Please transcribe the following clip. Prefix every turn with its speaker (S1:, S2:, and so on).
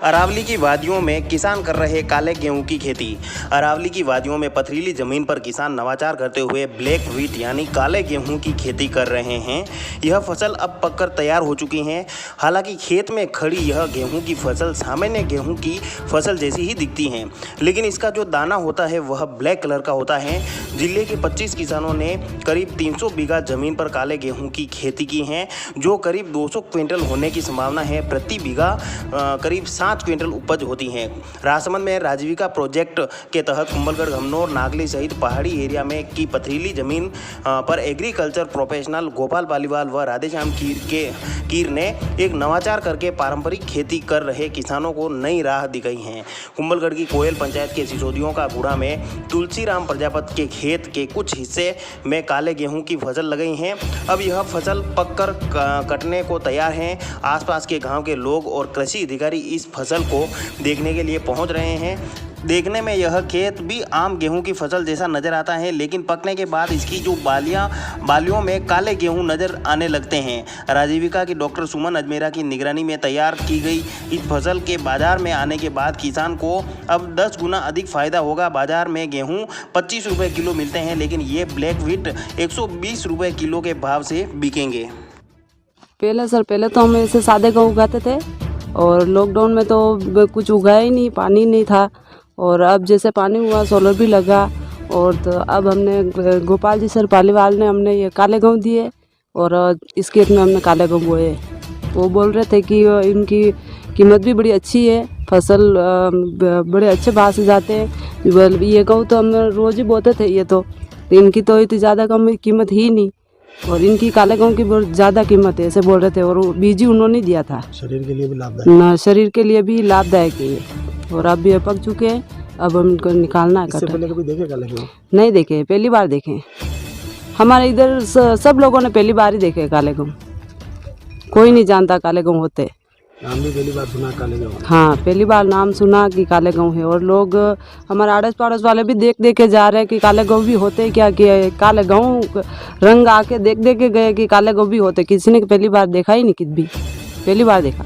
S1: अरावली की वादियों में किसान कर रहे काले गेहूं की खेती। अरावली की वादियों में पथरीली जमीन पर किसान नवाचार करते हुए ब्लैक व्हीट यानी काले गेहूं की खेती कर रहे हैं। यह फसल अब पककर तैयार हो चुकी है। हालांकि खेत में खड़ी यह गेहूं की फसल सामान्य गेहूं की फसल जैसी ही दिखती है, लेकिन इसका जो दाना होता है वह ब्लैक कलर का होता है। जिले के 25 किसानों ने करीब 300 बीघा जमीन पर काले गेहूं की खेती की है, जो करीब 200 क्विंटल होने की संभावना है। प्रति बीघा करीब 7 क्विंटल उपज होती है। राजसमंद में राजीविका प्रोजेक्ट के तहत कुंभलगढ़, घमनौर, नागली सहित पहाड़ी एरिया में की पथरीली जमीन पर एग्रीकल्चर प्रोफेशनल गोपाल पालीवाल व राधेश्याम कीर ने एक नवाचार करके पारंपरिक खेती कर रहे किसानों को नई राह दिखाई है। कुंभलगढ़ की कोयल पंचायत के सिसोदियों का गुड़ा में तुलसीराम प्रजापति के खेत के कुछ हिस्से में काले गेहूं की फसल लगाई है। अब यह फसल पककर कटने को तैयार है। आसपास के गांव के लोग और कृषि अधिकारी इस फसल को देखने के लिए पहुंच रहे हैं। देखने में यह खेत भी आम गेहूं की फसल जैसा नजर आता है, लेकिन पकने के बाद इसकी जो बालियों में काले गेहूं नजर आने लगते हैं। राजीविका की डॉक्टर सुमन अजमेरा की निगरानी में तैयार की गई इस फसल के बाजार में आने के बाद किसान को अब 10 गुना अधिक फायदा होगा। बाजार में गेहूं 25 रुपये किलो मिलते हैं, लेकिन ये ब्लैक व्हीट 120 रुपये किलो के भाव से बिकेंगे।
S2: पहले तो हम ऐसे सादे गेहूँ उगाते थे और लॉकडाउन में तो कुछ उगाया ही नहीं, पानी नहीं था। और अब जैसे पानी हुआ, सोलर भी लगा, और तो अब हमने गोपाल जी सर पालीवाल ने हमने ये काले गेहूँ दिए और इस खेत में हमने काले गेहूँ बोए। वो बोल रहे थे कि इनकी कीमत भी बड़ी अच्छी है, फसल बड़े अच्छे भाव से जाते हैं। ये गेहूँ तो हम रोज़ ही बोते थे, ये तो इनकी तो इतनी ज़्यादा कम कीमत ही नहीं, और इनकी काले गेहूँ की बहुत ज़्यादा कीमत है, ऐसे बोल रहे थे। और बीज ही उन्होंने दिया था,
S3: शरीर के लिए भी लाभदायक
S2: ना, शरीर के लिए भी लाभदायक है ये। और अब ये पक चुके हैं, अब हम इनको निकालना है।
S3: इससे पहले कभी देखे काले गेहूँ?
S2: नहीं देखे, पहली बार देखे। हमारे इधर सब लोगों ने पहली बार ही देखे काले गेहूँ, कोई नहीं जानता काले गेहूँ होते।
S3: नाम भी पहली बार सुना काले गेहूँ?
S2: हाँ, पहली बार नाम सुना कि काले गेहूँ है। और लोग हमारे आड़ोस पड़ोस वाले भी देख के जा रहे हैं कि काले गेहूँ भी होते क्या, कि काले गेहूँ रंग आके देख के गए कि काले गेहूँ भी होते। किसी ने पहली बार देखा ही नहीं, कित भी पहली बार देखा।